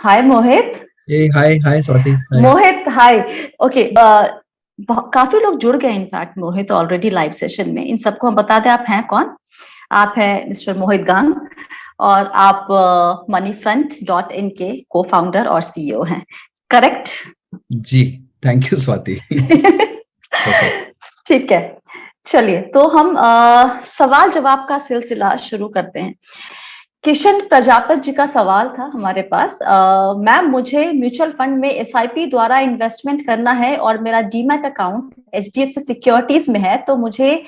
हाय मोहित। ए हाय हाय स्वाति हाय। मोहित हाय। Okay. काफी लोग जुड़ गए इनफैक्ट मोहित ऑलरेडी लाइव सेशन में। इन सबको हम बता दें आप हैं कौन। आप हैं मिस्टर मोहित गांग और आप मनी फ्रंट डॉट इन के को फाउंडर और सीईओ हैं, करेक्ट? जी, थैंक यू स्वाति। परफेक्ट। ठीक है। चलिए तो हम सवाल जवाब का सिलसिला शुरू करते हैं। किशन प्रजापति जी का सवाल था हमारे पास। मैम, मुझे म्यूचुअल फंड में एसआईपी द्वारा इन्वेस्टमेंट करना है और मेरा डीमैट अकाउंट एचडीएफसी सिक्योरिटीज में है, तो मुझे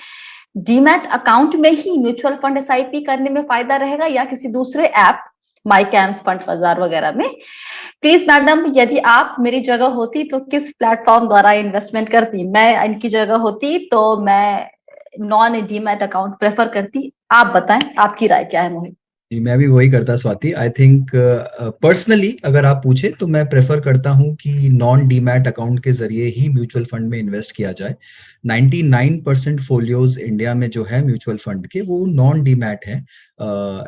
डीमैट अकाउंट में ही म्यूचुअल फंड एसआईपी करने में फायदा रहेगा या किसी दूसरे ऐप माई कैम्स फंड बाजार वगैरह में? प्लीज मैडम, यदि आप मेरी जगह होती तो किस प्लेटफॉर्म द्वारा इन्वेस्टमेंट करती? मैं इनकी जगह होती तो मैं नॉन डीमैट अकाउंट प्रेफर करती। आप बताएं, आपकी राय क्या है मोहित? जी, मैं भी वही करता स्वाति। आई थिंक पर्सनली अगर आप पूछे तो मैं प्रेफर करता हूं कि नॉन डीमैट अकाउंट के जरिए ही म्यूचुअल फंड में इन्वेस्ट किया जाए। 99% फोलियोज इंडिया में जो है म्यूचुअल फंड के, वो नॉन डीमैट है।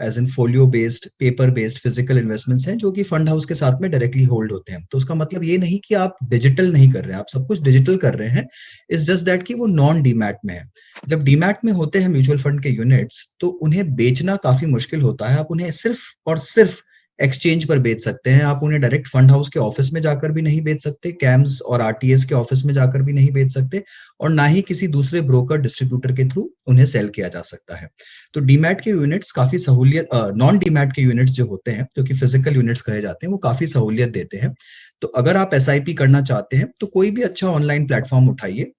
As in folio based, paper based physical investments हैं जो कि फंड हाउस के साथ में डायरेक्टली होल्ड होते हैं। तो उसका मतलब ये नहीं कि आप डिजिटल नहीं कर रहे हैं, आप सब कुछ डिजिटल कर रहे हैं। इट्स जस्ट दैट कि वो नॉन डीमैट में है। जब डीमैट में होते हैं म्यूचुअल फंड के यूनिट्स, तो उन्हें बेचना काफी मुश्किल होता है। आप उन्हें सिर्फ और सिर्फ एक्सचेंज पर बेच सकते हैं। आप उन्हें डायरेक्ट फंड हाउस के ऑफिस में जाकर भी नहीं बेच सकते, कैम्स और आरटीएस के ऑफिस में जाकर भी नहीं बेच सकते, और ना ही किसी दूसरे ब्रोकर डिस्ट्रीब्यूटर के थ्रू उन्हें सेल किया जा सकता है। तो डीमैट के यूनिट्स काफी सहूलियत, नॉन डीमैट के यूनिट्स जो होते हैं, जो कि फिजिकल यूनिट्स कहे जाते हैं, वो काफी सहूलियत देते हैं। तो अगर आप एसआईपी करना चाहते हैं तो कोई भी अच्छा ऑनलाइन प्लेटफॉर्म उठाइए,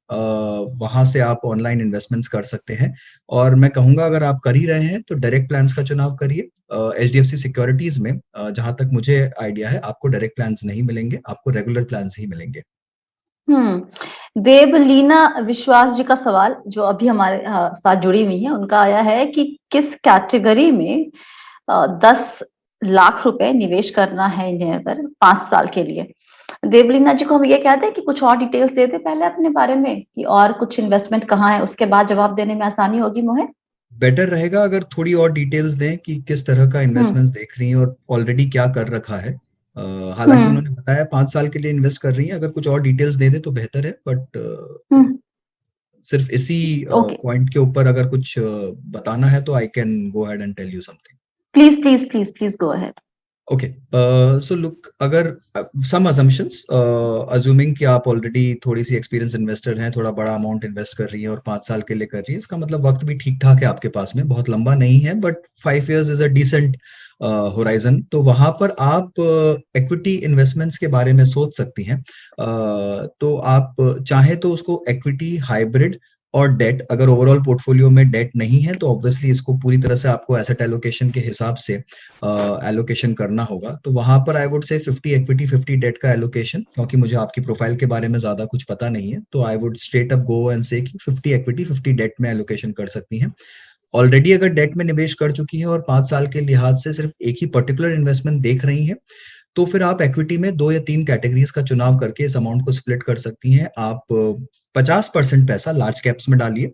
वहां से आप ऑनलाइन इन्वेस्टमेंट्स कर सकते हैं। और मैं कहूंगा अगर आप कर ही रहे हैं तो डायरेक्ट प्लान्स का चुनाव करिए। एचडीएफसी सिक्योरिटीज में जहां तक मुझे आइडिया है, आपको डायरेक्ट प्लान्स नहीं मिलेंगे, आपको रेगुलर प्लान्स ही मिलेंगे। देवलीना विश्वास जी का सवाल जो अभी हमारे साथ जुड़ी हुई है, उनका आया है कि किस कैटेगरी में 10 लाख रुपए निवेश करना है इन्हें अगर 5 साल के लिए। देवलीना जी को हम ये कहते हैं कि कुछ और डिटेल्स दे दे पहले अपने बारे में, कि और कुछ इन्वेस्टमेंट कहाँ है, उसके बाद जवाब देने में आसानी होगी मोहित। बेटर रहेगा अगर थोड़ी और डिटेल्स दें कि किस तरह का हम्म। इन्वेस्टमेंट्स देख रही हैं और ऑलरेडी क्या कर रखा है। हालांकि हम्म। उन्होंने बताया 5 साल के लिए इन्वेस्ट कर रही हैं, अगर कुछ और डिटेल्स दे दे तो बेहतर है। बट हम्म। सिर्फ इसी ओके। पॉइंट के ऊपर अगर कुछ बताना है तो I can go ahead and tell you something. Please please please please go ahead. Okay, so look, अगर सम अजम्पशंस, अज्यूमिंग कि आप ऑलरेडी थोड़ी सी एक्सपीरियंस इन्वेस्टर हैं, थोड़ा बड़ा अमाउंट इन्वेस्ट कर रही हैं और 5 साल के लिए कर रही हैं, इसका मतलब वक्त भी ठीक ठाक है आपके पास में, बहुत लंबा नहीं है, but 5 years is a decent horizon. तो वहां पर आप इक्विटी इन्वेस्टमेंट्स के बारे में सोच सकती हैं। तो आप चाहे तो उसको इक्विटी, हाइब्रिड और डेट, अगर ओवरऑल पोर्टफोलियो में डेट नहीं है तो ऑब्वियसली इसको पूरी तरह से आपको एसेट एलोकेशन के हिसाब से एलोकेशन करना होगा। तो वहां पर आई वुड से 50 इक्विटी 50 डेट का एलोकेशन, क्योंकि मुझे आपकी प्रोफाइल के बारे में ज्यादा कुछ पता नहीं है, तो I would straight up go and से कि 50 इक्विटी 50 डेट में एलोकेशन कर सकती हैं। ऑलरेडी अगर डेट में निवेश कर चुकी है और 5 साल के लिहाज से सिर्फ एक ही पर्टिकुलर इन्वेस्टमेंट देख रही है, तो फिर आप इक्विटी में 2 या 3 कैटेगरीज का चुनाव करके इस अमाउंट को स्प्लिट कर सकती हैं। आप 50% पैसा लार्ज कैप्स में डालिए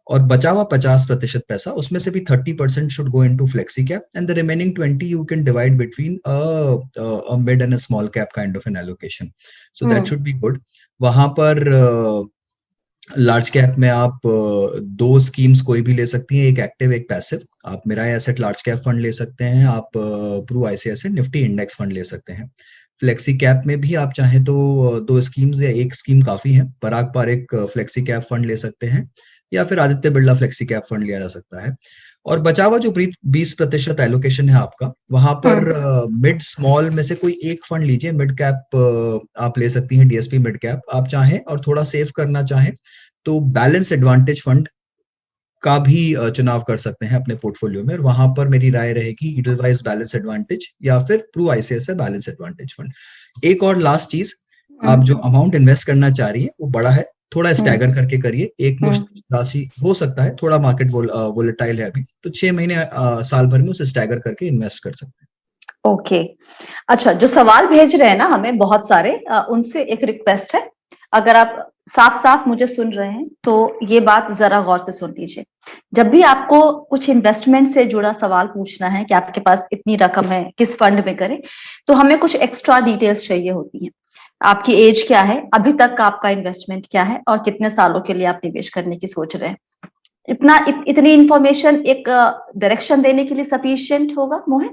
और बचा हुआ 50% पैसा, उसमें से भी 30% should go into flexi cap and the remaining 20 you can divide between a mid and a small cap kind of N allocation. So that hmm. Should be good. वहां पर लार्ज कैप में आप दो स्कीम्स कोई भी ले सकती हैं, एक एक्टिव एक पैसिव। आप Mirae Asset large cap fund ले सकते हैं, आप Pru ICICI Nifty index fund ले सकते हैं। फ्लेक्सी कैप में भी आप चाहें तो दो स्कीम्स या एक स्कीम काफी है, पराग पारिक फ्लेक्सी कैप फंड ले सकते हैं, या फिर Aditya Birla flexi cap fund लिया जा सकता है। और बचा हुआ जो 20% एलोकेशन है आपका, वहां पर हम्म। मिड स्मॉल में से कोई एक फंड लीजिए। मिड कैप आप ले सकती हैं, डीएसपी मिड कैप आप चाहें, और थोड़ा सेव करना चाहें तो बैलेंस एडवांटेज फंड का भी चुनाव कर सकते हैं अपने पोर्टफोलियो में। और वहां पर मेरी राय रहेगी इडलवाइज बैलेंस एडवांटेज या फिर Pru ICICI balance advantage fund. एक और लास्ट चीज, आप जो हम्म। अमाउंट इन्वेस्ट करना चाह रही है वो बड़ा है, थोड़ा हम्म। स्टैगर करके करिए। एक मुश्त हम्म। राशि हो सकता है, थोड़ा मार्केट वोलेटाइल है अभी, तो 6 महीने साल भर में उसे स्टैगर करके इन्वेस्ट कर सकते ओके। अच्छा, जो सवाल भेज रहे हैं ना हमें बहुत सारे, उनसे एक रिक्वेस्ट है। अगर आप साफ साफ मुझे सुन रहे हैं तो ये बात जरा गौर से सुन लीजिए। जब भी आपको कुछ इन्वेस्टमेंट से जुड़ा सवाल पूछना है कि आपके पास इतनी रकम है, किस फंड में करें, तो हमें कुछ एक्स्ट्रा डिटेल्स चाहिए होती हैं। आपकी एज क्या है, अभी तक का आपका इन्वेस्टमेंट क्या है, और कितने सालों के लिए आप निवेश करने की सोच रहे हैं। इतनी इंफॉर्मेशन एक डायरेक्शन देने के लिए सफिशिएंट होगा मोहित?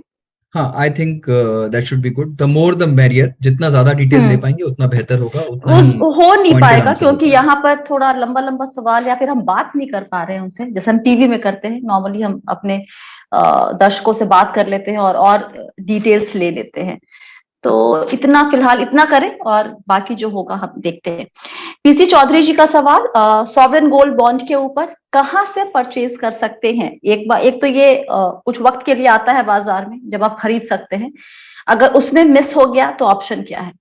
हाँ, I think that should be good, the more the merrier, जितना ज्यादा डिटेल दे पाएंगे उतना बेहतर होगा, उतना ही वो हो नहीं पॉइंटेड पाएगा आंसर हो क्योंकि पाएगा। यहाँ पर थोड़ा लंबा लंबा सवाल, या फिर हम बात नहीं कर पा रहे हैं उनसे जैसे हम टीवी में करते हैं। नॉर्मली हम अपने दर्शकों से बात कर लेते हैं और डिटेल्स ले लेते हैं। तो इतना फिलहाल इतना करें और बाकी जो होगा हम देखते हैं। पीसी चौधरी जी का सवाल, सॉवरेन गोल्ड बॉन्ड के ऊपर कहाँ से परचेज कर सकते हैं? एक तो ये कुछ वक्त के लिए आता है बाजार में जब आप खरीद सकते हैं, अगर उसमें मिस हो गया तो ऑप्शन क्या है?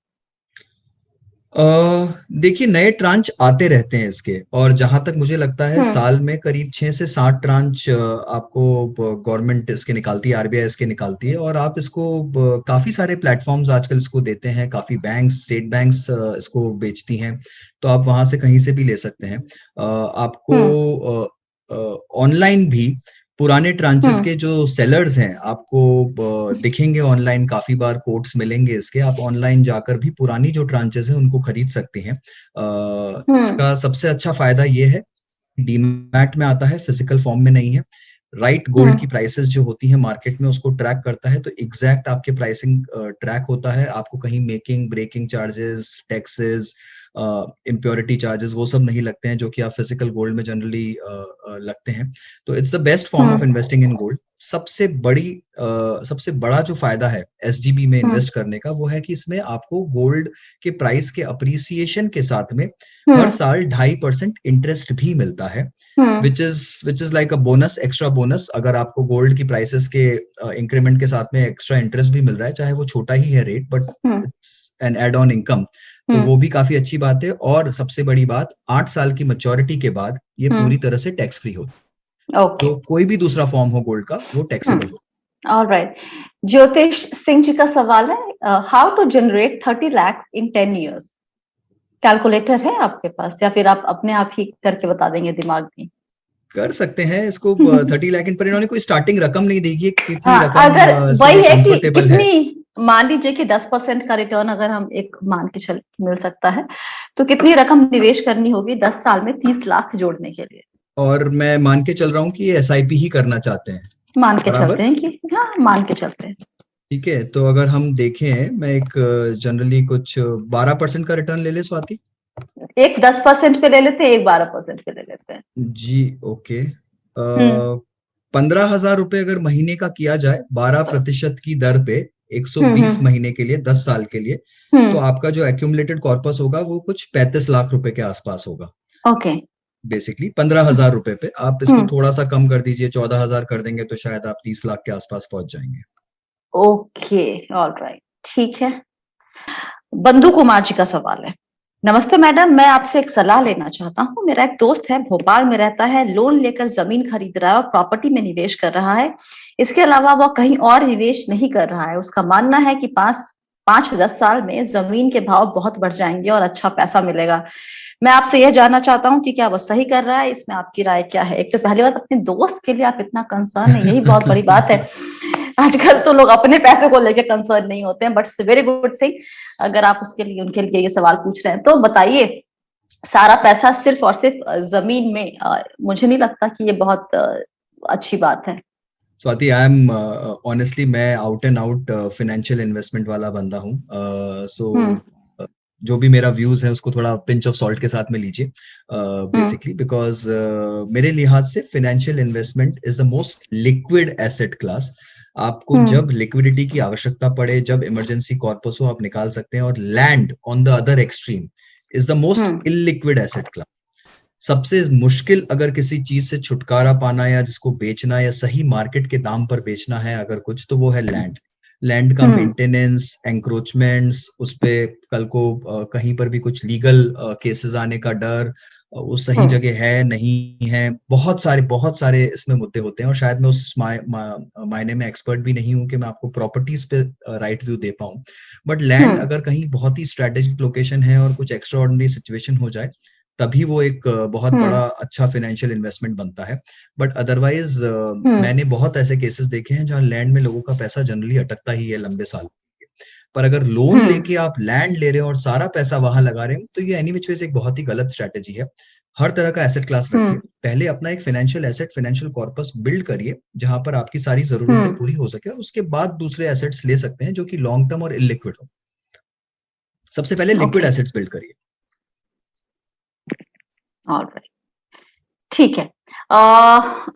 देखिए, नए ट्रांच आते रहते हैं इसके, और जहां तक मुझे लगता है साल में करीब 6 से 7 ट्रांच आपको गवर्नमेंट इसके निकालती है, आरबीआई इसके निकालती है, और आप इसको काफी सारे प्लेटफॉर्म्स आजकल इसको देते हैं, काफी बैंक्स, स्टेट बैंक्स इसको बेचती हैं, तो आप वहां से कहीं से भी ले सकते हैं। आपको ऑनलाइन भी पुराने ट्रांचेस के जो सेलर्स हैं आपको दिखेंगे, ऑनलाइन काफी बार कोड्स मिलेंगे इसके, आप ऑनलाइन जाकर भी पुरानी जो ट्रांचेस हैं उनको खरीद सकती हैं। इसका सबसे अच्छा फायदा ये है, डीमैट में आता है, फिजिकल फॉर्म में नहीं है। राइट, गोल्ड की प्राइसेस जो होती है मार्केट में उसको ट्रैक करता है, तो एग्जैक्ट आपके प्राइसिंग ट्रैक होता है, आपको कहीं making breaking charges, taxes, impurity charges वो सब नहीं लगते हैं जो कि आप फिजिकल गोल्ड में जनरली लगते हैं। तो it's the best form of investing in gold. सबसे बड़ा जो फायदा है एसजीबी में इन्वेस्ट करने का वो है कि इसमें आपको गोल्ड के प्राइस के अप्रिसिएशन के साथ में हर साल 2.5% इंटरेस्ट भी मिलता है, which is like a bonus, extra bonus. अगर आपको गोल्ड की प्राइसेस के इंक्रीमेंट के साथ में एक्स्ट्रा इंटरेस्ट भी मिल रहा है, चाहे वो छोटा ही है rate, but it's an add on income, तो वो भी काफी अच्छी बात है। और सबसे बड़ी बात, 8 साल की मैच्योरिटी के बाद ये पूरी तरह से टैक्स फ्री होती है। तो कोई भी दूसरा फॉर्म हो गोल्ड का वो टैक्सेबल हो। ऑलराइट। ज्योतिष सिंह जी का सवाल है, how to generate 30 lakh in 10 years? Calculator है आपके पास या फिर आप अपने आप ही करके बता देंगे दिमाग में? कर सकते हैं इसको 30 लाख इन पर। इन्होंने कोई स्टार्टिंग रकम नहीं दी है, कितनी रकम अगर वही है कि कंफर्टेबल है। मान लीजिए कि 10% का रिटर्न अगर हम एक मान के चल मिल सकता है, तो कितनी रकम निवेश करनी होगी 10 साल में 30 लाख जोड़ने के लिए? और मैं मान के चल रहा हूँ कि ये एसआईपी ही करना चाहते हैं, मान के चलते हैं कि हाँ, मान के चलते हैं। ठीक है, तो अगर हम देखें, मैं एक जनरली कुछ 12% का रिटर्न ले ले स्वाति। एक 10% पे ले लेते हैं, एक 12% पे ले लेते हैं जी, ओके। 15,000 रुपए अगर महीने का किया जाए 12% की दर पे 120 महीने के लिए 10 साल के लिए, तो आपका जो एक्यूमुलेटेड कॉर्पस होगा वो कुछ 35 लाख रुपए के आसपास होगा। ओके। बेसिकली 15,000 रुपए पे आप इसको थोड़ा सा कम कर दीजिए, 14,000 कर देंगे तो शायद आप 30 लाख के आसपास पहुंच जाएंगे। ओके, ऑलराइट, ठीक है। बंधु कुमार जी का सवाल है, नमस्ते मैडम, मैं आपसे एक सलाह लेना चाहता हूँ। मेरा एक दोस्त है, भोपाल में रहता है, लोन लेकर जमीन खरीद रहा है और प्रॉपर्टी में निवेश कर रहा है। इसके अलावा वह कहीं और निवेश नहीं कर रहा है। उसका मानना है कि 5-10 साल में जमीन के भाव बहुत बढ़ जाएंगे और अच्छा पैसा मिलेगा। मैं आपसे यह जानना चाहता हूँ कि क्या वो सही कर रहा है, इसमें आपकी राय क्या है? एक तो पहली बात, अपने दोस्त के लिए आप इतना कंसर्न है, यही बहुत बड़ी बात है। आजकल तो लोग अपने पैसे को लेकर कंसर्न नहीं होते हैं, but it's very good thing अगर आप उसके लिए उनके लिए ये सवाल पूछ रहे हैं। तो बताइए, सारा पैसा सिर्फ और सिर्फ जमीन में, मुझे नहीं लगता कि ये बहुत अच्छी बात है। स्वाति, आई एम ऑनेस्टली मैं out and out financial investment वाला बंदा हूँ, सो जो भी मेरा व्यूज है उसको थोड़ा पिंच ऑफ सॉल्ट के साथ में लीजिए, बेसिकली बिकॉज मेरे लिहाज से financial investment is the most liquid asset class. आपको जब लिक्विडिटी की आवश्यकता पड़े, जब इमरजेंसी कॉर्पस हो, आप निकाल सकते हैं। और land on the other extreme is the most illiquid asset class. सबसे मुश्किल अगर किसी चीज से छुटकारा पाना या जिसको बेचना या सही मार्केट के दाम पर बेचना है अगर कुछ, तो वो है लैंड। लैंड का मेंटेनेंस, एंक्रोचमेंट्स, उस पे कल को कहीं पर भी कुछ लीगल केसेस आने का डर, वो सही जगह है नहीं है, बहुत सारे इसमें मुद्दे होते हैं। और शायद मैं उस मायने में एक्सपर्ट भी नहीं हूं कि मैं आपको प्रॉपर्टीज पे राइट व्यू दे पाऊं। बट लैंड अगर कहीं बहुत ही स्ट्रेटेजिक लोकेशन है और कुछ एक्स्ट्राऑर्डिनरी सिचुएशन हो जाए, तभी वो एक बहुत बड़ा अच्छा फाइनेंशियल इन्वेस्टमेंट बनता है। बट अदरवाइज मैंने बहुत ऐसे केसेस देखे हैं जहां लैंड में लोगों का पैसा जनरली अटकता ही है लंबे साल। पर अगर लोन लेके आप लैंड ले रहे हो और सारा पैसा वहां लगा रहे हैं, तो ये एनी विच वेज एक बहुत ही गलत स्ट्रैटेजी है। हर तरह का एसेट क्लास रखिए, पहले अपना एक financial asset, financial corpus build करिए जहां पर आपकी सारी जरूरतें पूरी हो सके, और उसके बाद दूसरे एसेट्स ले सकते हैं जो कि लॉन्ग टर्म और इलिक्विड हो। सबसे पहले लिक्विड एसेट्स बिल्ड करिए। ऑलराइट, ठीक है।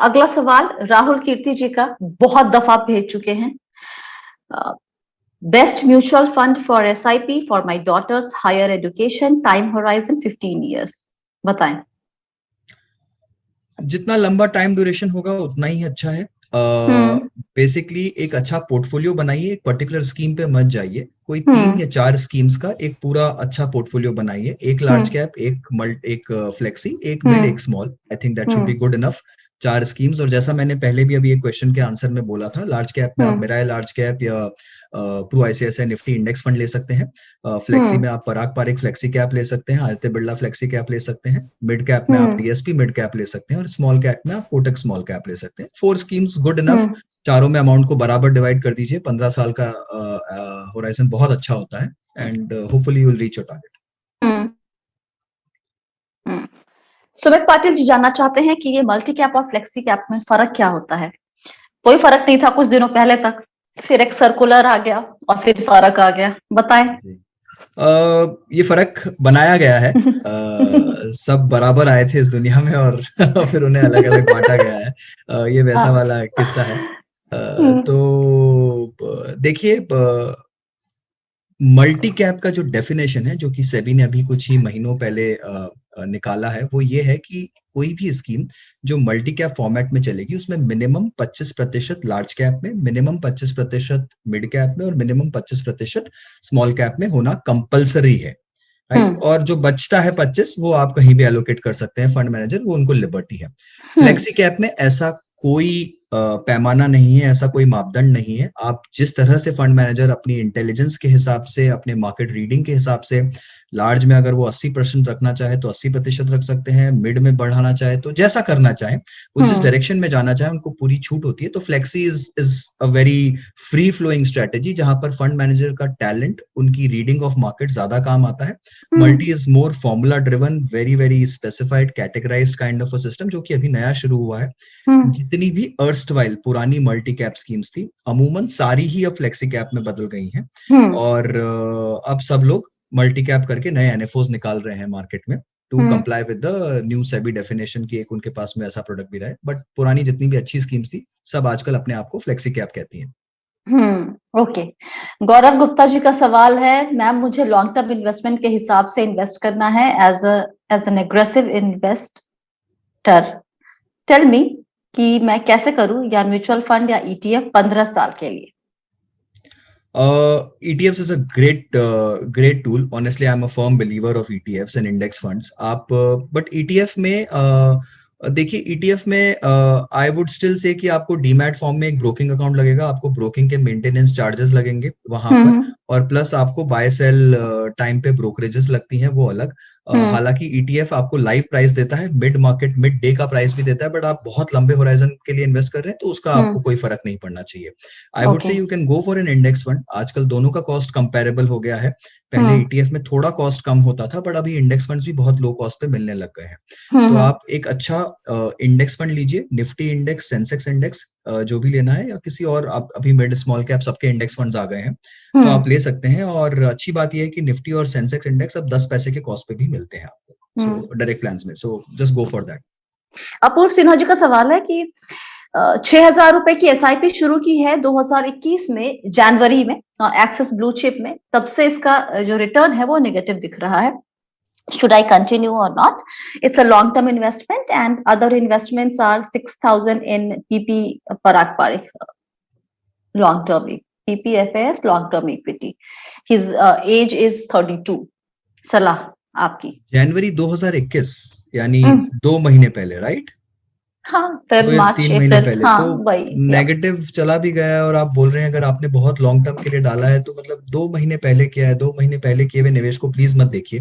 अगला सवाल राहुल कीर्ति जी का, बहुत दफा भेज चुके हैं। Best mutual fund for SIP for my daughter's higher education, time horizon 15 years, बताएं। जितना लंबा टाइम ड्यूरेशन होगा उतना ही अच्छा है। बेसिकली एक अच्छा पोर्टफोलियो बनाइए, एक पर्टिकुलर स्कीम पे मत जाइए, कोई 3 या 4 स्कीम्स का एक पूरा अच्छा पोर्टफोलियो बनाइए, एक लार्ज कैप, एक फ्लेक्सी, एक मिड, एक small. I think that should be good enough. 4 schemes. और जैसा मैंने पहले भी अभी एक क्वेश्चन के आंसर में बोला था, लार्ज कैप में आप मिराय लार्ज कैप या Pru ICICI Nifty index fund ले सकते हैं। फ्लेक्सी में आप पराग पारिक फ्लेक्सी कैप ले सकते हैं, आदित्य बिरला फ्लेक्सी कैप ले सकते हैं। मिड कैप में आप DSP मिड कैप ले सकते हैं, और स्मॉल कैप में आप कोटक स्मॉल कैप ले सकते हैं। 4 स्कीम्स गुड इनफ। चारों में अमाउंट को बराबर डिवाइड कर दीजिए। 15 साल का होराइजन बहुत अच्छा होता है, and hopefully you will reach your target. Sumit Patil ji जानना चाहते हैं कि ये मल्टी कैप और फ्लेक्सी कैप में फर्क क्या होता है। कोई फर्क नहीं था कुछ दिनों पहले तक, फिर एक सर्कुलर आ गया और फिर फर्क आ गया, बताएं। ये फर्क बनाया गया है। सब बराबर आए थे इस दुनिया में और फिर उन्हें अलग अलग बांटा गया है। ये वैसा वाला किस्सा है। तो देखिए, मल्टी कैप का जो डेफिनेशन है, जो कि सेबी ने अभी कुछ ही महीनों पहले निकाला है, वो ये है कि कोई भी स्कीम जो मल्टी कैप फॉर्मेट में चलेगी उसमें मिनिमम 25% लार्ज कैप में, मिनिमम 25% मिड कैप में और मिनिमम 25% स्मॉल कैप में होना कंपलसरी है। और जो बचता है 25, वो आप कहीं भी एलोकेट कर सकते हैं, फंड मैनेजर, वो उनको लिबर्टी है। फ्लेक्सी कैप में ऐसा कोई पैमाना नहीं है, ऐसा कोई मापदंड नहीं है। आप जिस तरह से फंड मैनेजर अपनी इंटेलिजेंस के हिसाब से, अपने मार्केट रीडिंग के हिसाब से, लार्ज में अगर वो 80% रखना चाहे तो 80% रख सकते हैं, मिड में बढ़ाना चाहे तो जैसा करना चाहे, वो जिस डायरेक्शन में जाना चाहे उनको पूरी छूट होती है। तो flexi is a very free flowing strategy, जहां पर फंड मैनेजर का टैलेंट, उनकी रीडिंग ऑफ मार्केट ज्यादा काम आता है। Multi is more formula driven, very very specified categorised kind of a system, जो कि अभी नया शुरू हुआ है। जितनी भी अर्स्टवाइल पुरानी मल्टी कैप स्कीम्स थी, अमूमन सारी ही अब फ्लेक्सी कैप में बदल गई हैं, और अब सब लोग मल्टी कैप करके नए NFOs निकाल रहे हैं मार्केट में, to comply with the new SEBI definition की एक उनके पास में ऐसा प्रोडक्ट भी रहा है। बट पुरानी जितनी भी अच्छी स्कीम्स थी, सब आजकल अपने आप को फ्लेक्सी कैप कहती हैं। ओके। गौरव गुप्ता जी का सवाल है, मैम मुझे लॉन्ग टर्म इन्वेस्टमेंट के हिसाब से इन्वेस्ट करना है as an aggressive investor, tell me कि मैं कैसे करूं, या म्यूचुअल फंड या ETF 15 साल के लिए। ETFs is a great tool. Honestly, I'm a firm believer of ETFs and index funds. but ETF में देखिए, ETF में आई वुड स्टिल से कि आपको डीमैट फॉर्म में एक ब्रोकिंग अकाउंट लगेगा, आपको ब्रोकिंग के मेंटेनेंस चार्जेस लगेंगे वहां पर, और प्लस आपको बाय सेल टाइम पे ब्रोकरेजेस लगती हैं, वो अलग। हालांकि ETF आपको लाइव प्राइस देता है, मिड मार्केट मिड डे का प्राइस भी देता है, बट आप बहुत लंबे होराइजन के लिए इन्वेस्ट कर रहे हैं तो उसका आपको कोई फर्क नहीं पड़ना चाहिए। I would say you can go for an index fund. आजकल दोनों का कॉस्ट कंपेरेबल हो गया है। पहले ETF में थोड़ा कॉस्ट कम होता था, बट अभी इंडेक्स फंड्स भी बहुत लो कॉस्ट पे मिलने लग गए हैं। तो आप एक अच्छा इंडेक्स फंड लीजिए, निफ्टी इंडेक्स, सेंसेक्स इंडेक्स, जो भी लेना है, या किसी और, आप अभी मिड स्मॉल कैप सबके इंडेक्स फंड्स आ गए हैं, तो आप ले सकते हैं। और अच्छी बात यह है कि निफ्टी और सेंसेक्स इंडेक्स अब 10 पैसे के कॉस्ट पे भी मिलते हैं आपको, सो डायरेक्ट प्लान्स में। So just go for that. Apoorv Sinha ji का सवाल है कि 6,000 रुपए की SIP शुरू की है 2021 में जनवरी में एक्सिस ब्लू चिप में, तब से इसका जो रिटर्न है वो नेगेटिव दिख रहा है। Should I continue or not? It's a long-term investment, and other investments are 6,000 in PP Parag Parikh, long-term PPFAS long-term equity. His age is 32. सलाह आपकी। जनवरी 2021 यानी 2 महीने पहले, राइट? हाँ, फिर मार्च 3 महीने अप्रैल, पहले। हाँ, तो नेगेटिव चला भी गया है, और आप बोल रहे हैं अगर आपने बहुत लॉन्ग टर्म के लिए डाला है तो मतलब 2 महीने पहले किया है, 2 महीने पहले किए हुए निवेश को प्लीज मत देखिए,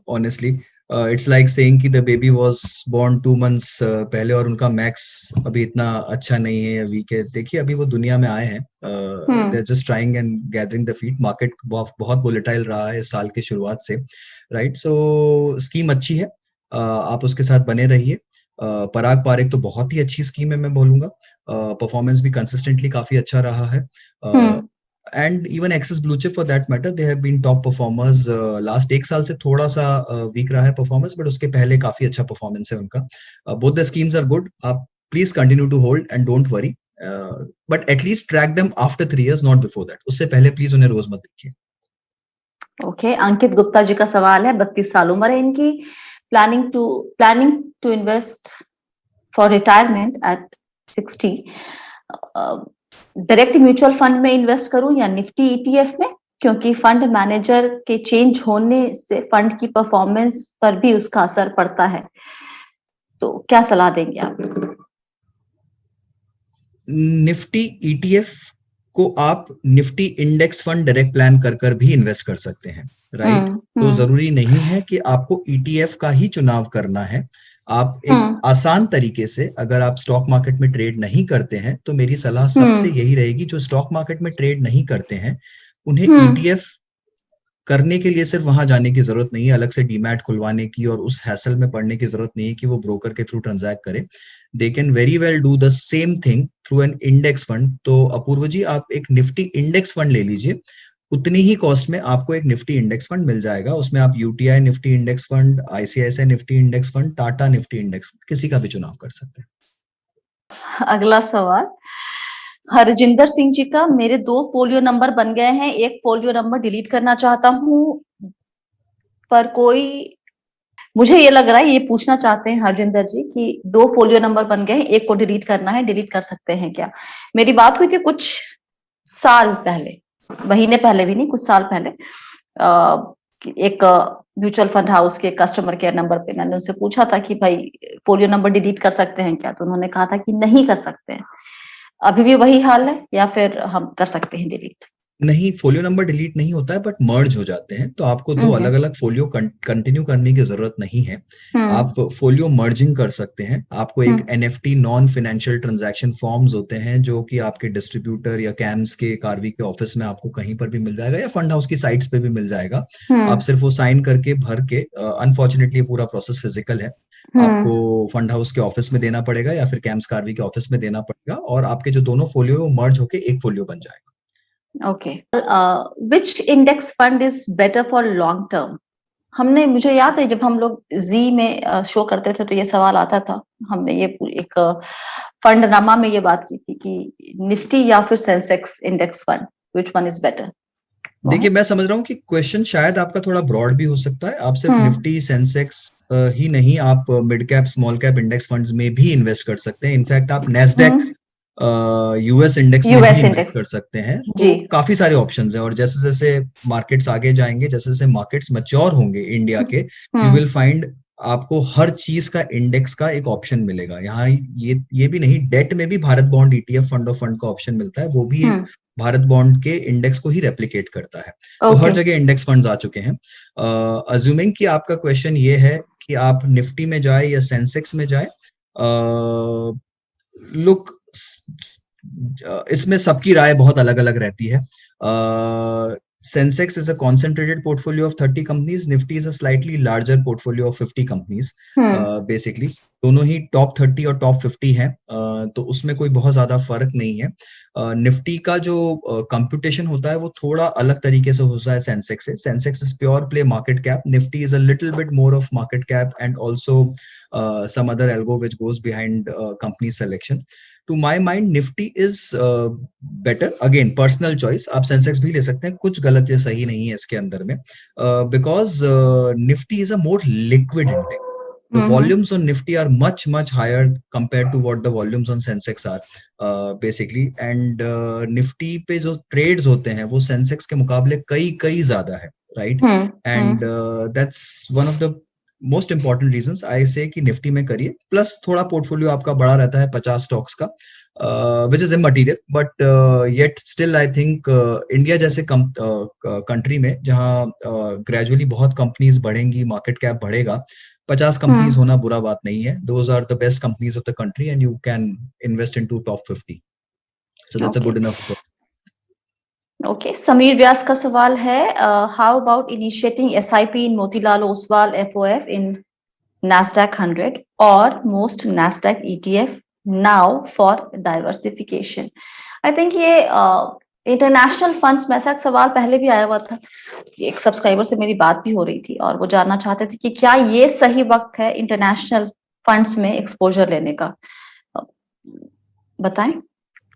ऑनेस्टली। इट्स लाइक सेइंग कि the baby was born 2 months पहले और उनका मैक्स अभी इतना अच्छा नहीं है या वीक है। देखिए अभी वो दुनिया में आए हैं, they are just trying and gathering the feet. Market बहुत वोलेटाइल रहा है इस साल की शुरुआत से, राइट। सो स्कीम अच्छी है, आप उसके साथ बने रहिए। पराग पारेख तो बहुत ही अच्छी स्कीम है, मैं बोलूंगा। परफॉर्मेंस भी कंसिस्टेंटली काफी अच्छा रहा है। And even Axis blue chip for that matter, they have been top performers. Last 1 साल से थोड़ा सा वीक रहा है परफॉर्मेंस, बट उसके पहले काफी अच्छा परफॉर्मेंस है उनका। Both the schemes are good. आप please continue to hold and don't worry, but at least track them after 3 years, not before that. उससे पहले प्लीज उन्हें रोज मत देखिए। ओके, अंकित गुप्ता जी का सवाल है, 32 साल उम्र है इनकी। Planning to invest for retirement at 60, direct mutual fund में इन्वेस्ट करूं या निफ्टी ईटीएफ में, क्योंकि फंड मैनेजर के चेंज होने से फंड की परफॉर्मेंस पर भी उसका असर पड़ता है, तो क्या सलाह देंगे आप? निफ्टी ईटीएफ को आप Nifty index fund direct plan कर भी इन्वेस्ट कर सकते हैं, राइट। तो जरूरी नहीं है कि आपको ईटीएफ का ही चुनाव करना है। आप एक आसान तरीके से, अगर आप स्टॉक मार्केट में ट्रेड नहीं करते हैं, तो मेरी सलाह सबसे यही रहेगी, जो स्टॉक मार्केट में ट्रेड नहीं करते हैं उन्हें ईटीएफ करने के लिए सिर्फ वहां जाने की जरूरत नहीं है, अलग से डीमैट खुलवाने की और उस हैसल में पड़ने की जरूरत नहीं है कि वो ब्रोकर के थ्रू ट्रांजैक्ट करे। They can very well do the same thing through an index fund. तो अपूर्व जी, आप एक निफ्टी इंडेक्स फंड ले लीजिए, उतनी ही कॉस्ट में आपको एक निफ्टी इंडेक्स फंड मिल जाएगा। उसमें आप UTI Nifty index fund, ICICI Nifty index fund, Tata Nifty index fund, किसी का भी चुनाव कर सकते हैं। अगला सवाल हरजिंदर सिंह जी का, मेरे 2 फोलियो नंबर बन गए हैं, एक फोलियो नंबर डिलीट करना चाहता हूं, पर कोई, मुझे ये लग रहा है, ये पूछना चाहते हैं हरजिंदर जी कि 2 फोलियो नंबर बन गए हैं, एक को डिलीट करना है, डिलीट कर सकते हैं क्या? मेरी बात हुई थी कुछ साल पहले, महीने पहले भी नहीं, कुछ साल पहले, एक म्यूचुअल फंड हाउस के कस्टमर केयर नंबर पे मैंने उनसे पूछा था कि भाई फोलियो नंबर डिलीट कर सकते हैं क्या, तो उन्होंने कहा था कि नहीं कर सकते हैं। अभी भी वही हाल है या फिर हम कर सकते हैं डिलीट? नहीं, फोलियो नंबर डिलीट नहीं होता है, बट मर्ज हो जाते हैं। तो आपको 2 अलग अलग फोलियो कंटिन्यू करने की जरूरत नहीं है। आप फोलियो मर्जिंग कर सकते हैं। आपको एक NFT, non financial transaction forms होते हैं, जो कि आपके डिस्ट्रीब्यूटर या कैम्स के, कार्वी के ऑफिस में आपको कहीं पर भी मिल जाएगा, या फंड हाउस की साइट्स पे भी मिल जाएगा। आप सिर्फ वो साइन करके भर के, अनफॉर्चुनेटली पूरा प्रोसेस फिजिकल है, आपको फंड हाउस के ऑफिस में देना पड़ेगा या फिर कैम्स कार्वी के ऑफिस में देना पड़ेगा, और आपके जो दोनों फोलियो मर्ज होके एक फोलियो बन जाएगा। Okay, which index fund is better for long term? हमने, मुझे याद है जब हम लोग जी में शो करते थे तो ये सवाल आता था, हमने ये एक फंड नामा में ये बात की थी कि निफ्टी या फिर Sensex index fund, which one is better? देखिए, मैं समझ रहा हूँ कि क्वेश्चन शायद आपका थोड़ा ब्रॉड भी हो सकता है। आप सिर्फ निफ्टी सेंसेक्स ही नहीं, आप mid cap, small cap index funds में भी इन्वेस्ट कर सकते हैं। इनफैक्ट आप नेस्डेक यूएस इंडेक्स में भी इन्वेस्ट कर सकते हैं। तो काफी सारे ऑप्शंस हैं, और जैसे जैसे मार्केट्स आगे जाएंगे, जैसे जैसे मार्केट्स मैच्योर होंगे इंडिया के, यू विल फाइंड आपको हर चीज का इंडेक्स का एक ऑप्शन मिलेगा। यहाँ ये भी नहीं, डेट में भी Bharat bond ETF fund of fund का ऑप्शन मिलता है, वो भी एक भारत बॉन्ड के इंडेक्स को ही रेप्लिकेट करता है। तो हर जगह इंडेक्स फंड्स आ चुके हैं। अज्यूमिंग कि आपका क्वेश्चन ये है कि आप निफ्टी में जाए या सेंसेक्स में जाए, लुक, इसमें सबकी राय बहुत अलग अलग रहती है। Sensex is a concentrated portfolio of 30 companies. Nifty is a slightly larger portfolio of 50 companies. Basically, दोनों ही टॉप 30 और टॉप 50 हैं, तो उसमें कोई बहुत ज्यादा फर्क नहीं है। निफ्टी का जो कंप्यूटेशन होता है वो थोड़ा अलग तरीके से होता है सेंसेक्स से। Sensex is pure play market cap, Nifty is a little bit more of market cap and also some other algo which goes behind company selection. To my mind, Nifty is better. Again, personal choice. आप Sensex भी ले सकते हैं, कुछ गलत या सही नहीं है इसके अंदर में, because Nifty is a more liquid index. The volumes on Nifty are much higher compared to what the volumes on Sensex are, basically. And Nifty पे जो trades होते हैं वो Sensex के मुकाबले कई ज्यादा है, right? And that's one of the most important reasons I से कि निफ्टी में करिए। प्लस थोड़ा पोर्टफोलियो आपका बड़ा रहता है 50 स्टॉक्स का, which is immaterial, but yet still I think India जैसे कंट्री में जहाँ ग्रेजुअली बहुत कंपनीज बढ़ेंगी, मार्केट कैप बढ़ेगा, 50 कंपनीज होना बुरा बात नहीं है. Those are the best companies of the country and you can invest into top 50. So that's a good enough. Okay, Sameer Vyas का सवाल है, how about initiating SIP in Motilal Oswal FOF in Nasdaq 100 or most Nasdaq ETF now for diversification. I think ये international funds में ऐसा एक सवाल पहले भी आया हुआ था, एक सब्सक्राइबर से मेरी बात भी हो रही थी और वो जानना चाहते थे कि क्या ये सही वक्त है इंटरनेशनल फंड्स में एक्सपोजर लेने का, बताएं.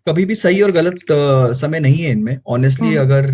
कभी भी सही और गलत समय नहीं है इनमें. ऑनेस्टली अगर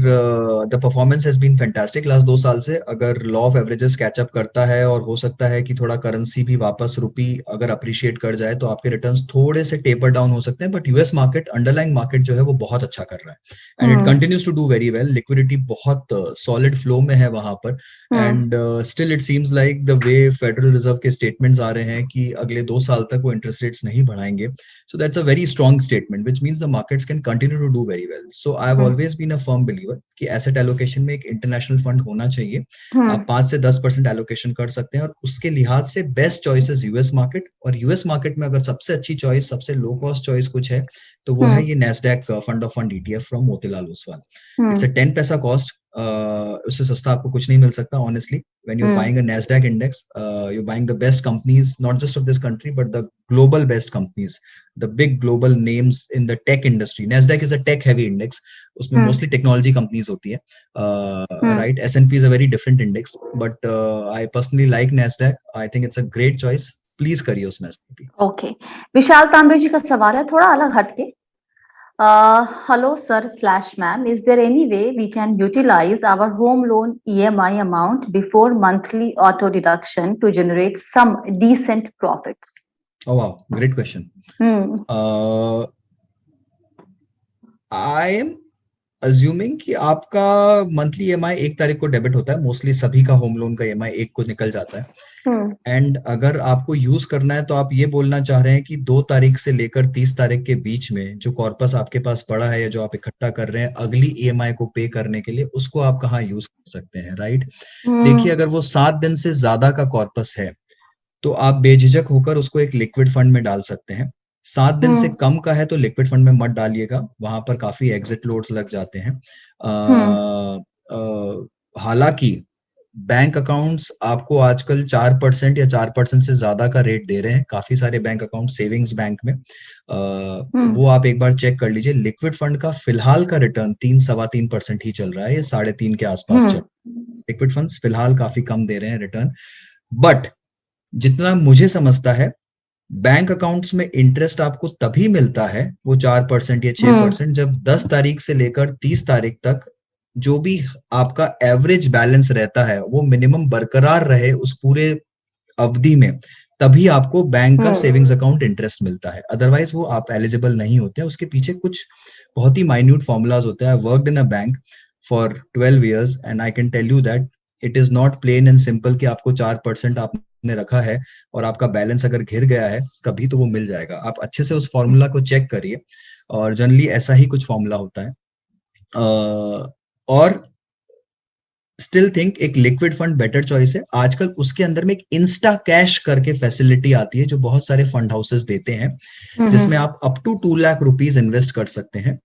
the performance has been fantastic last 2 साल से, अगर लॉ ऑफ एवरेजेस कैचअप करता है और हो सकता है कि थोड़ा करेंसी भी वापस रुपी अगर अप्रिशिएट कर जाए तो आपके रिटर्न्स थोड़े से टेपर डाउन हो सकते हैं. But US market, underlying market जो है वो बहुत अच्छा कर रहा है and it continues to do very well. Liquidity बहुत सॉलिड फ्लो में है वहां पर and still it seems like the way Federal Reserve के स्टेटमेंट्स आ रहे हैं कि अगले 2 साल तक वो इंटरेस्ट रेट्स नहीं बढ़ाएंगे. So that's a very strong statement which means the markets can continue to do very well. So I've always been a firm believer कि asset allocation में एक international fund होना चाहिए. आप 5 से 10% allocation कर सकते हैं और उसके लिहाज से best choice is US market. और US market में अगर सबसे अच्छी choice, सबसे low cost choice कुछ है तो वो है ये Nasdaq fund of fund ETF from Motilal Oswal. It's a 10 पैसा cost. उससे सस्ता आपको कुछ नहीं मिल सकता. Honestly, when you're buying a Nasdaq index, you're buying the best companies, not just of this country, but the global best companies, the big global names in the tech industry. Nasdaq is a tech heavy index. उसमें mostly technology companies होती है. Right? S&P is a very different index, but I personally like Nasdaq. I think it's a great choice. Please करिए उसमें S&P. Okay. विशाल तांबे जी का सवाल है, थोड़ा अलग हटके. Hello sir / ma'am, is there any way we can utilize our home loan EMI amount before monthly auto deduction to generate some decent profits? Oh wow, great question. I am assuming कि आपका monthly EMI 1 तारीख को debit होता है. Mostly सभी का home loan का EMI 1 को निकल जाता है एंड अगर आपको यूज करना है तो आप ये बोलना चाह रहे हैं कि 2 तारीख से लेकर 30 तारीख के बीच में जो कॉर्पस आपके पास पड़ा है या जो आप इकट्ठा कर रहे हैं अगली EMI को पे करने के लिए, उसको आप कहाँ यूज कर सकते हैं. राइट? देखिए, अगर वो 7 दिन से ज्यादा का कॉर्पस है तो आप बेझिझक होकर उसको एक लिक्विड फंड में डाल सकते हैं. 7 दिन से कम का है तो लिक्विड फंड में मत डालिएगा, वहां पर काफी एग्जिट लोड्स लग जाते हैं. हालांकि बैंक अकाउंट्स आपको आजकल 4% या 4% से ज्यादा का रेट दे रहे हैं. काफी सारे बैंक अकाउंट सेविंग्स बैंक में, वो आप एक बार चेक कर लीजिए. लिक्विड फंड का फिलहाल का रिटर्न 3-3.25% ही चल रहा है, ये 3.5 के आसपास चल. लिक्विड फंड्स फिलहाल काफी कम दे रहे हैं रिटर्न. बट जितना मुझे समझता है, बैंक अकाउंट्स में इंटरेस्ट आपको तभी मिलता है वो 4% या 6% जब 10 तारीख से लेकर 30 तारीख तक जो भी आपका एवरेज बैलेंस रहता है वो मिनिमम बरकरार रहे उस पूरे अवधि में, तभी आपको बैंक का सेविंग्स अकाउंट इंटरेस्ट मिलता है. अदरवाइज वो आप एलिजिबल नहीं होते. उसके पीछे कुछ बहुत ही माइन्यूट फॉर्मूलाज होते हैं. I worked in a bank for 12 years and I can tell you that it is not plain and simple कि आपको 4% आपने रखा है और आपका बैलेंस अगर घिर गया है कभी तो वो मिल जाएगा. आप अच्छे से उस फॉर्मूला को चेक करिए और जनरली ऐसा ही कुछ फॉर्मूला होता है. और स्टिल थिंक एक लिक्विड फंड बेटर चॉइस है. आजकल उसके अंदर में एक इंस्टा कैश करके फैसिलिटी आती है जो बहुत सारे फंड हाउसेस देते हैं, जिसमें आप up to 2 lakh rupees invest कर सकते हैं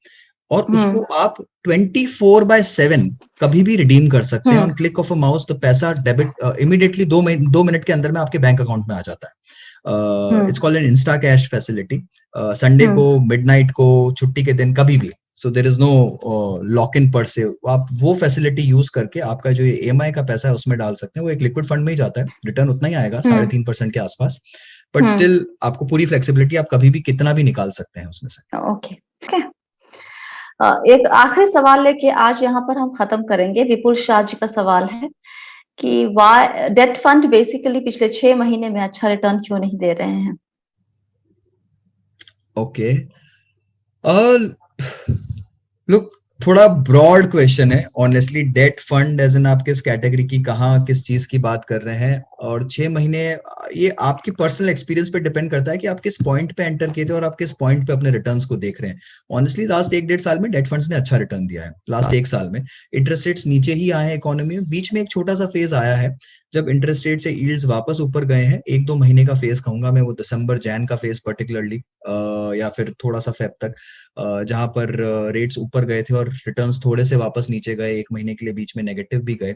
और उसको आप 24/7 कभी भी रिडीम कर सकते हैं. On click of a mouse तो पैसा डेबिट इमीडिएटली 2 मिनट के अंदर में आपके बैंक अकाउंट में आ जाता है. It's called an insta cash facility. Sunday को, मिडनाइट को, छुट्टी के दिन, कभी भी. So there is no lock in per se. आप वो फैसिलिटी यूज करके आपका जो EMI का पैसा है उसमें डाल सकते हैं. वो एक लिक्विड फंड में ही जाता है, रिटर्न उतना ही आएगा, 3.5% के आसपास. बट स्टिल आपको पूरी फ्लेक्सिबिलिटी, आप कभी भी कितना भी निकाल सकते हैं उसमें से. ओके. एक आखिरी सवाल लेके आज यहाँ पर हम खत्म करेंगे. विपुल शाह जी का सवाल है कि वाई डेट फंड बेसिकली पिछले 6 महीने में अच्छा रिटर्न क्यों नहीं दे रहे हैं? ओके, लुक, थोड़ा ब्रॉड क्वेश्चन है honestly. Debt fund as in आप किस कैटेगरी की, कहाँ, किस चीज की बात कर रहे हैं? और 6 महीने ये आपकी पर्सनल एक्सपीरियंस पे डिपेंड करता है कि आप किस पॉइंट पे एंटर किए थे और आप किस पॉइंट पे अपने रिटर्न्स को देख रहे हैं। ऑनेस्टली लास्ट 1-1.5 साल में डेट फंड्स ने अच्छा रिटर्न दिया है। लास्ट 1 साल में इंटरेस्ट रेट्स नीचे ही आए हैं इकोनॉमी में। बीच में एक छोटा सा फेज आया है जब इंटरेस्ट रेट से यील्ड्स वापस ऊपर गए हैं। 1-2 महीने का फेज कहूंगा मैं, वो दिसंबर जैन का फेज पर्टिकुलरली, या फिर थोड़ा सा फेब तक, जहां पर रेट्स ऊपर गए थे और रिटर्न्स थोड़े से वापस नीचे गए। 1 महीने के लिए बीच में नेगेटिव भी गए।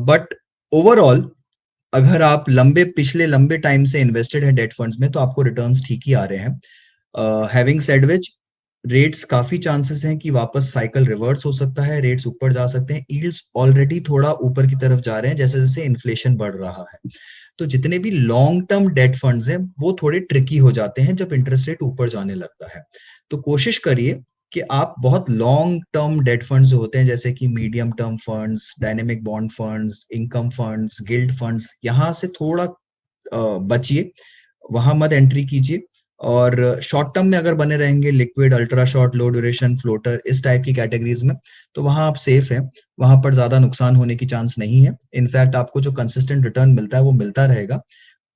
बट ओवरऑल अगर आप पिछले लंबे टाइम से इन्वेस्टेड है डेट फंड्स में, तो आपको रिटर्न्स ठीक ही आ रहे हैं। हैविंग सेड विच, रेट्स काफी चांसेस हैं कि वापस साइकिल रिवर्स हो सकता है, रेट्स ऊपर जा सकते हैं। यील्ड्स ऑलरेडी थोड़ा ऊपर की तरफ जा रहे हैं जैसे जैसे इन्फ्लेशन बढ़ रहा है। तो जितने भी लॉन्ग टर्म डेट फंड्स हैं वो थोड़े ट्रिकी हो जाते हैं जब इंटरेस्ट रेट ऊपर जाने लगता है। तो कोशिश करिए कि आप बहुत लॉन्ग टर्म डेट फंड्स होते हैं जैसे कि medium term funds, dynamic bond funds, income funds, guild funds, यहाँ से थोड़ा बचिए, वहां मत एंट्री कीजिए। और शॉर्ट टर्म में अगर बने रहेंगे, लिक्विड, अल्ट्रा शॉर्ट, लो ड्यूरेशन, फ्लोटर, इस टाइप की कैटेगरीज में, तो वहां आप सेफ हैं, वहां पर ज्यादा नुकसान होने की चांस नहीं है। इनफैक्ट आपको जो कंसिस्टेंट रिटर्न मिलता है वो मिलता रहेगा।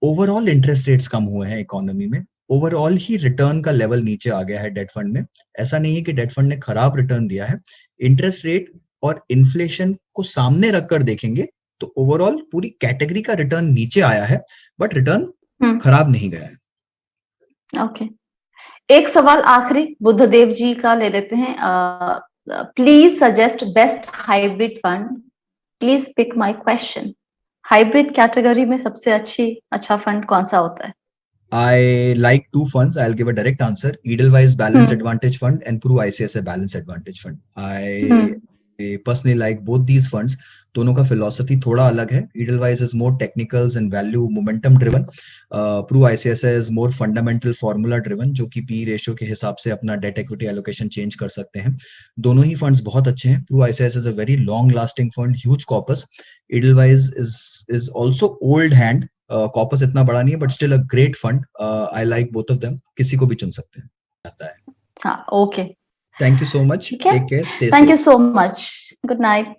ओवरऑल इंटरेस्ट रेट्स कम हुए हैं इकोनॉमी में, ओवरऑल ही रिटर्न का लेवल नीचे आ गया है डेट फंड में। ऐसा नहीं है कि डेट फंड ने खराब रिटर्न दिया है। इंटरेस्ट रेट और इन्फ्लेशन को सामने रखकर देखेंगे तो ओवरऑल पूरी कैटेगरी का रिटर्न नीचे आया है, बट रिटर्न खराब नहीं गया है। ओके, एक सवाल आखिरी बुद्धदेव जी का ले लेते हैं। Please suggest best hybrid fund, please pick my question. Hybrid category में सबसे अच्छा फंड कौन सा होता है? I like two funds. I'll give a direct answer. Edelweiss Balanced Advantage Fund and Pru ICICI Balanced Advantage Fund. I personally like both these funds. दोनों का philosophy थोड़ा अलग है. Edelweiss is more technicals and value momentum driven. Pru ICICI is more fundamental formula driven, जो कि P ratio के हिसाब से अपना debt equity allocation change कर सकते हैं. दोनों ही funds बहुत अच्छे हैं. Pru ICICI is a very long lasting fund, huge corpus. Edelweiss is also old hand. Corpus इतना बड़ा नहीं है, but still a great fund. I like both of them. किसी को भी चुन सकते हैं. आता है. हाँ, okay. Thank you so much. Take care. Stay safe. Thank you so much. Good night.